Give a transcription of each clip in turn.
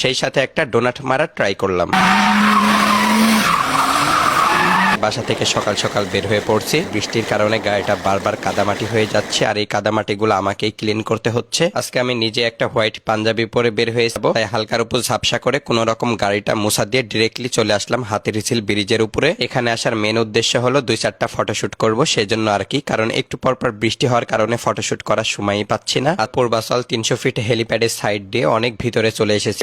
সেই সাথে একটা ডোনাট মারা ট্রাই করলাম। বাসা থেকে সকাল সকাল বের হয়ে পড়ছি, বৃষ্টির কারণে গাড়িটা বারবার কাদামাটি হয়ে যাচ্ছে, আর এই কাদামাটিগুলো আমাকেই ক্লিন করতে হচ্ছে। আজকে আমি নিজে একটা হোয়াইট পাঞ্জাবি পরে বের হয়ে যাবো, তাই হালকার উপর ঝাপসা করে কোন রকম গাড়িটা মুছা দিয়ে ডিরেক্টলি চলে আসলাম হাতিরঝিল ব্রিজের উপরে। এখানে আসার মেন উদ্দেশ্য হলো 2-4টা ফটোশুট করবো, সেজন্য আর কি, কারণ একটু পরপর বৃষ্টি হওয়ার কারণে ফটোশুট করার সময়ই পাচ্ছি না। আর পূর্বাচল 300 ফিট হেলিপ্যাডের সাইড দিয়ে অনেক ভিতরে চলে এসেছি।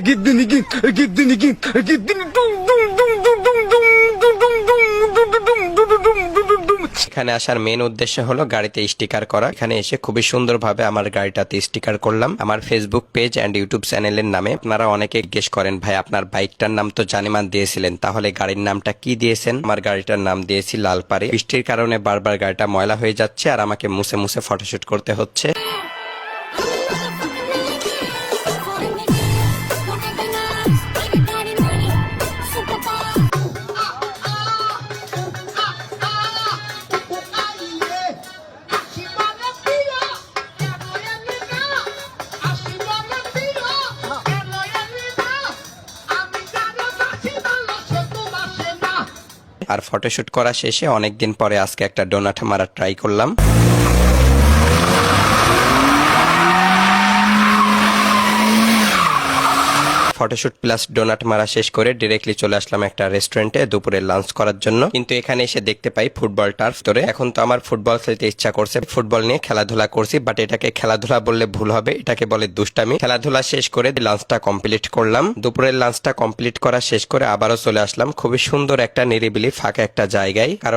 এখানে আসার মেন উদ্দেশ্য হলো গাড়িতে স্টিকার করা। এখানে এসে খুবই সুন্দরভাবে আমার গাড়িটাতে স্টিকার করলাম আমার ফেসবুক পেজ এন্ড ইউটিউব চ্যানেলের নামে। আপনারা অনেকে জিজ্ঞেস করেন, ভাই আপনার বাইকটার নাম তো জানিমান দিয়েছিলেন, তাহলে গাড়ির নামটা কি দিয়েছেন? আমার গাড়িটার নাম দিয়েছি লালপাড়ি। বৃষ্টির কারণে বারবার গাড়িটা ময়লা হয়ে যাচ্ছে আর আমাকে মুছে মুছে ফটোশুট করতে হচ্ছে। আর ফটোশুট করা শেষে অনেকদিন পরে আজকে একটা ডোনাট মারা ট্রাই করলাম। ফটোশুট প্লাস ডোনাট মারা শেষ করে ডিরেক্টলি চলে আসলাম একটা রেস্টুরেন্টে দুপুরে লাঞ্চ করার জন্য। কিন্তু এখানে এসে দেখতে পাই ফুটবল টার্ফ ধরে। এখন তো আমার ফুটবল খেলতে ইচ্ছা করছে, ফুটবল নিয়ে খেলাধুলা করছি, বাট এটাকে খেলাধুলা বললে ভুল হবে, এটাকে বলে দুষ্টামি। খেলাধুলা শেষ করে লাঞ্চটা কমপ্লিট করলাম। দুপুরের লাঞ্চটা কমপ্লিট করা শেষ করে আবারও চলে আসলাম খুবই সুন্দর একটা নিরিবিলি ফাঁকা একটা জায়গায়, কারণ